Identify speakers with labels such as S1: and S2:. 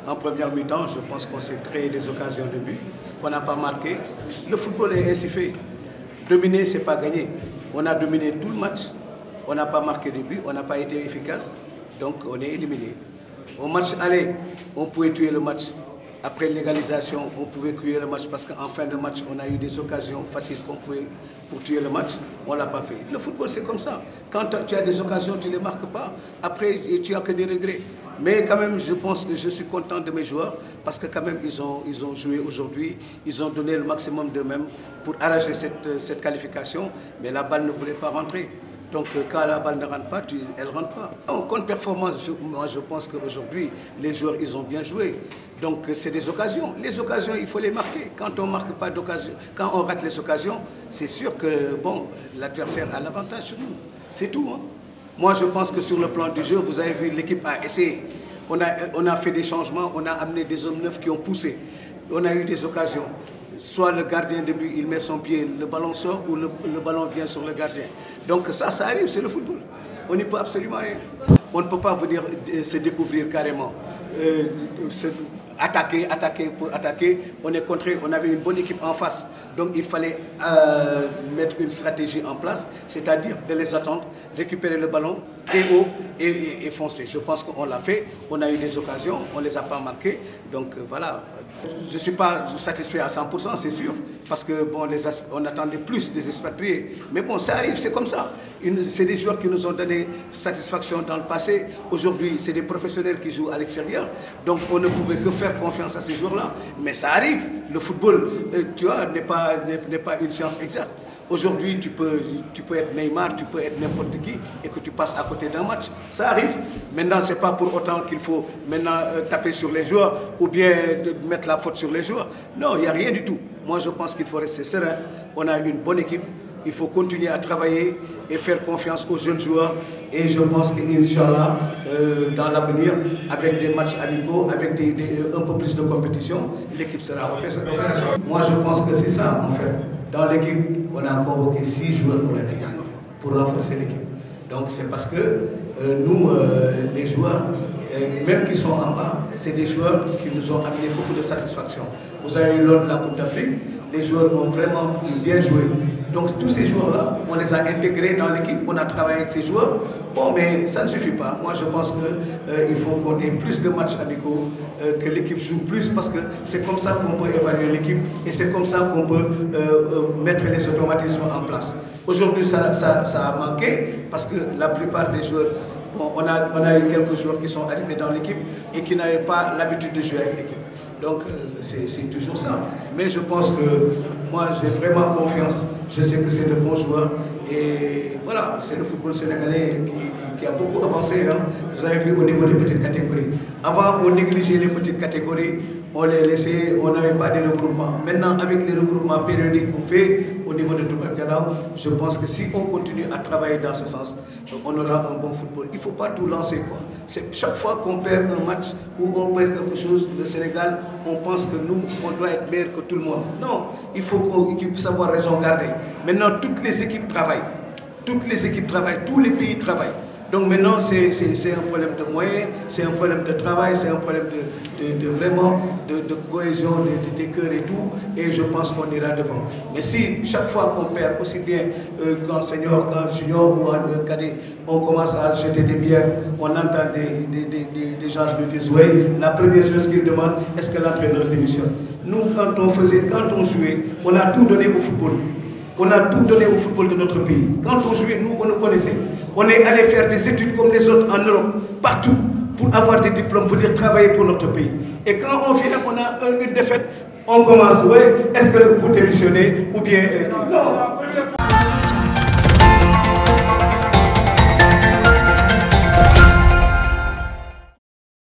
S1: En première mi-temps, je pense qu'on s'est créé des occasions de but, qu'on n'a pas marqué. Le football est ainsi fait. Dominer, ce n'est pas gagner. On a dominé tout le match, on n'a pas marqué de but, on n'a pas été efficace, donc on est éliminé. Au match aller, on pouvait tuer le match. Après l'égalisation, on pouvait tuer le match parce qu'en fin de match, on a eu des occasions faciles qu'on pouvait pour tuer le match. On ne l'a pas fait. Le football, c'est comme ça. Quand tu as des occasions, tu ne les marques pas. Après, tu n'as que des regrets. Mais quand même, je pense que je suis content de mes joueurs parce que quand même, ils ont joué aujourd'hui. Ils ont donné le maximum d'eux-mêmes pour arracher cette qualification. Mais la balle ne voulait pas rentrer. Donc quand la balle ne rentre pas, elle ne rentre pas. En contre-performance, moi je pense qu'aujourd'hui, les joueurs, ils ont bien joué. Donc c'est des occasions. Les occasions, il faut les marquer. Quand on marque pas d'occasion, quand on rate les occasions, c'est sûr que bon, l'adversaire a l'avantage sur nous. C'est tout. Hein. Moi je pense que sur le plan du jeu, vous avez vu, l'équipe a essayé. On a fait des changements, on a amené des hommes neufs qui ont poussé. On a eu des occasions. Soit le gardien de but, il met son pied, le ballon sort ou le ballon vient sur le gardien. Donc ça arrive, c'est le football. On n'y peut absolument rien. On ne peut pas venir se découvrir carrément. Attaquer pour attaquer. On est contré, on avait une bonne équipe en face. Donc il fallait mettre une stratégie en place, c'est-à-dire de les attendre, récupérer le ballon très haut et foncer. Je pense qu'on l'a fait, on a eu des occasions, on ne les a pas marquées. Donc voilà, je ne suis pas satisfait à 100%, c'est sûr, parce que bon, on attendait plus des expatriés. Mais bon, ça arrive, c'est comme ça. C'est des joueurs qui nous ont donné satisfaction dans le passé. Aujourd'hui, c'est des professionnels qui jouent à l'extérieur. Donc on ne pouvait que faire confiance à ces joueurs-là. Mais ça arrive. Le football, tu vois, n'est pas une science exacte. Aujourd'hui, tu peux être Neymar, tu peux être n'importe qui et que tu passes à côté d'un match. Ça arrive. Maintenant, ce n'est pas pour autant qu'il faut maintenant taper sur les joueurs ou bien mettre la faute sur les joueurs. Non, il n'y a rien du tout. Moi, je pense qu'il faut rester serein. On a une bonne équipe. Il faut continuer à travailler et faire confiance aux jeunes joueurs. Et je pense qu'Inch'Allah, dans l'avenir, avec des matchs amicaux, avec un peu plus de compétition, l'équipe sera opérationnelle. Moi, je pense que c'est ça, en fait. Dans l'équipe, on a convoqué 6 joueurs pour renforcer l'équipe. Donc, c'est parce que nous, les joueurs, même qui sont en bas, c'est des joueurs qui nous ont amené beaucoup de satisfaction. Vous avez eu lors de la Coupe d'Afrique, les joueurs ont vraiment bien joué. Donc tous ces joueurs-là, on les a intégrés dans l'équipe, on a travaillé avec ces joueurs. Bon, mais ça ne suffit pas. Moi, je pense qu'il faut qu'on ait plus de matchs amicaux, que l'équipe joue plus, parce que c'est comme ça qu'on peut évaluer l'équipe et c'est comme ça qu'on peut mettre les automatismes en place. Aujourd'hui, ça a manqué, parce que la plupart des joueurs, bon, on a eu quelques joueurs qui sont arrivés dans l'équipe et qui n'avaient pas l'habitude de jouer avec l'équipe. Donc c'est toujours ça. Mais je pense que moi j'ai vraiment confiance. Je sais que c'est de bons joueurs. Et voilà, c'est le football sénégalais qui a beaucoup avancé. Hein. Vous avez vu au niveau des petites catégories. Avant, on négligeait les petites catégories. On les laissait, on n'avait pas de regroupement. Maintenant, avec les regroupements périodiques qu'on fait au niveau de Toubab Dialaw, je pense que si on continue à travailler dans ce sens, on aura un bon football. Il ne faut pas tout lancer, quoi. Chaque fois qu'on perd un match ou on perd quelque chose, le Sénégal, on pense que nous, on doit être meilleur que tout le monde. Non, il faut qu'on puisse avoir raison garder. Maintenant, toutes les équipes travaillent. Toutes les équipes travaillent, tous les pays travaillent. Donc maintenant, c'est un problème de moyens, c'est un problème de travail, c'est un problème vraiment de cohésion des cœurs et tout. Et je pense qu'on ira devant. Mais si chaque fois qu'on perd, aussi bien qu'en senior, qu'en junior ou en cadet, on commence à jeter des bières, on entend des gens nous disent, oui, la première chose qu'ils demandent, est-ce que l'entraîneur démissionne? Nous, quand on jouait, on a tout donné au football. On a tout donné au football de notre pays. Quand on jouait, nous, on nous connaissait. On est allé faire des études comme les autres en Europe, partout, pour avoir des diplômes, venir travailler pour notre pays. Et quand on vient, on a une défaite, on commence, ouais, est-ce que vous démissionnez ou bien... non.